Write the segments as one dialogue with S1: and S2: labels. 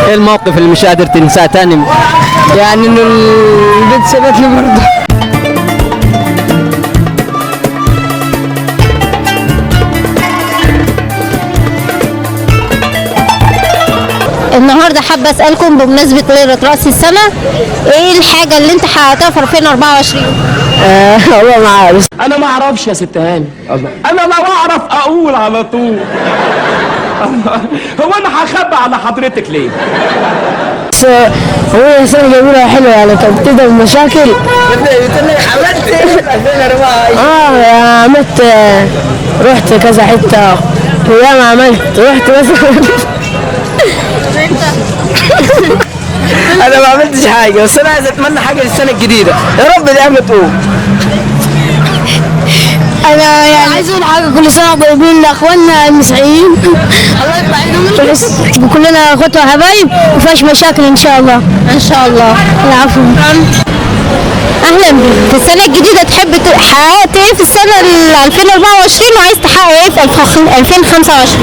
S1: ايه الموقف اللي مش قادر تنساه تاني؟
S2: يعني انه البنت سابتني برضه.
S3: النهارده حابه اسالكم بمناسبه ليله راس السنه، ايه الحاجه اللي انت حققتها في 2024؟
S2: والله ما عارف.
S4: انا ما اعرفش يا ست هاني. انا لو اعرف اقول على طول. هو انا هخبي على حضرتك ليه؟
S2: بس هو سنة جميلة وحلوة يعني، كانت بتبدأ بمشاكل. عملت ايه؟ عملت رحت كذا حتة وياما عملت، رحت مثلا انا ما عملتش حاجة، بس انا عايز اتمنى حاجة للسنة الجديدة، يا رب دي تقوم.
S3: انا يعني
S2: عايز اقول حاجة، كل سنة طيبين لاخواننا المسيحيين. الله يطلع عينهم. كلنا اخوات وحبايب ومفيهاش مشاكل ان شاء الله.
S3: ان شاء الله.
S2: العفو.
S3: اهلا بك. في السنه الجديده تحب حققت ايه في السنه 2024 وعايز تحقق ايه في 2025؟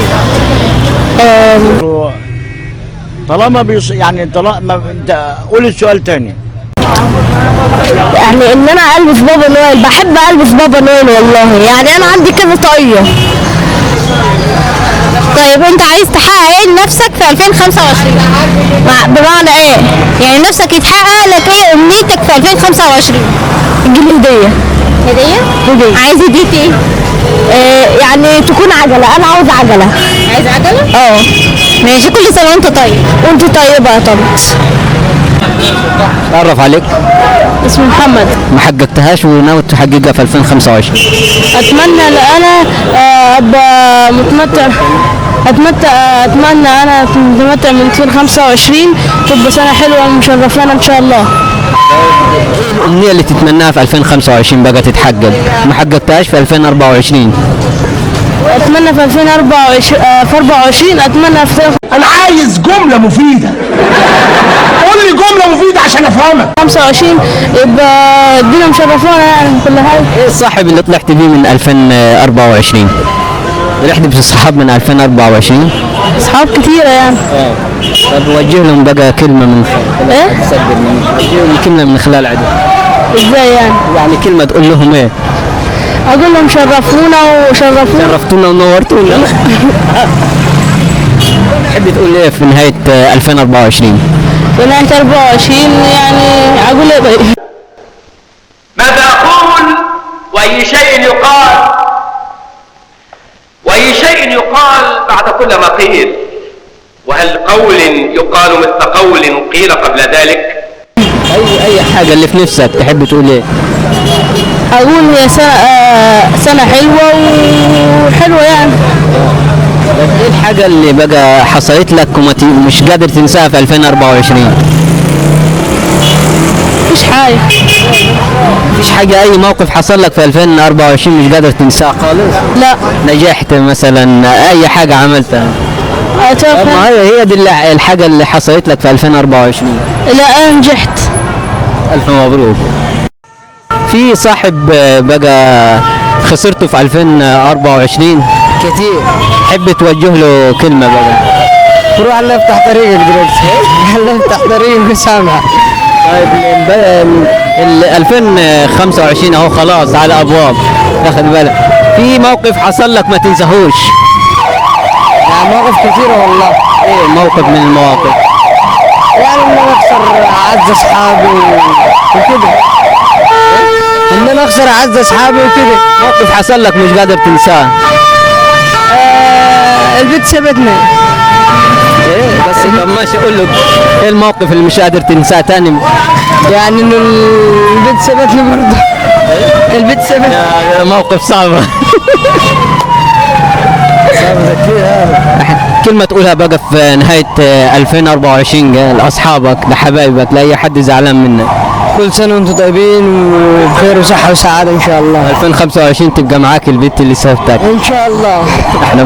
S5: قول السؤال تاني.
S2: يعني ان انا البس بابا نويل، بحب البس بابا نويل والله، يعني انا عندي كذا طاقية.
S3: طيب انت عايز تحقق ايه لنفسك في 2025؟
S2: بمعنى ايه؟
S3: يعني نفسك يتحقق لك ايه امنيتك في 2025؟
S2: تجيب هدية.
S3: هديه؟ عايز هدية ايه؟
S2: يعني تكون عجلة، انا عاوز عجلة.
S3: عايز عجله؟ ماشي، كل سنه وانت طيب.
S2: وانت طيبة يا طنط.
S1: اتعرف عليك.
S2: اسمي محمد.
S1: ما حققتهاش وناوي تحققها في 2025؟
S2: اتمنى ان انا ابقى متمتع، اتمنى انا متمتع من 2025 تبقى سنة حلوة ومشرفانا ان شاء الله.
S1: الأمنية اللي تتمناها في 2025 بقى تتحقق ما حققتهاش في 2024؟
S2: اتمنى في 2024 اتمنى في
S4: انا عايز جملة مفيدة. قول لي جملة مفيدة عشان افهمك.
S2: 25 يبقى الدنيا مشرفانا يعني كل حاجة.
S1: ايه الصاحب اللي طلعت بيه من 2024؟ رحت باصحاب من 2024؟
S2: اصحاب كتيرة يعني.
S1: طب وجه لهم بقى كلمة من
S2: ايه؟
S1: وجه لهم كلمة من خلال عدو.
S2: ازاي يعني؟
S1: يعني كلمة تقول لهم ايه؟
S2: اقول لهم
S1: شرفتونا ونورتونا. تحب تقول ايه في نهاية 2024؟
S2: في نهاية 24 يعني اقول ايه بقى؟
S6: ماذا أقول وأي شيء يقال، وأي شيء يقال بعد كل ما قيل، وهل قول يقال مثل قول قيل قبل ذلك؟
S1: أي حاجة اللي في نفسك تحب تقول ايه؟
S2: اقول هي سنة حلوة يعني.
S1: ايه الحاجة اللي بقى حصلت لك ومش قادر تنساها في 2024؟ مفيش حاجة، أي موقف حصل لك في 2024 مش قادر تنساه خالص؟
S2: لا.
S1: نجحت مثلا، أي حاجة عملتها؟ ما هي دي الحاجة اللي حصلت لك في 2024.
S2: لا انا نجحت.
S1: ألف مبروك. في صاحب بقى خسرته في 2024
S2: كتير،
S1: تحب توجه له كلمة بقى؟
S2: روح الله يفتح طريقك دلوقتي. الله يفتح طريقك وسامع.
S1: طيب ال 2025 اهو خلاص على ابواب، تاخد بالك في موقف حصل لك ما تنساهوش؟
S2: يعني مواقف كثيرة والله.
S1: ايه موقف من المواقف؟
S2: يعني ان انا اخسر اعز اصحابي وكده. ان انا اخسر اعز اصحابي وكده.
S1: موقف حصل لك مش قادر تنساه؟
S2: البنت سابتني.
S1: ايه بس طب ماشي، قول له ايه الموقف اللي مش قادر تنساه تاني؟
S2: يعني انه البنت سابتني برضه. البنت سابتني.
S1: موقف صعب. كلمة تقولها بقى في نهاية 2024 لأصحابك لحبايبك لأي حد زعلان منك؟
S2: كل سنة وانتم طيبين وبخير وصحة وسعادة إن شاء الله.
S1: 2025 تبقى معاك البنت اللي سابتك
S2: إن شاء الله.
S1: احنا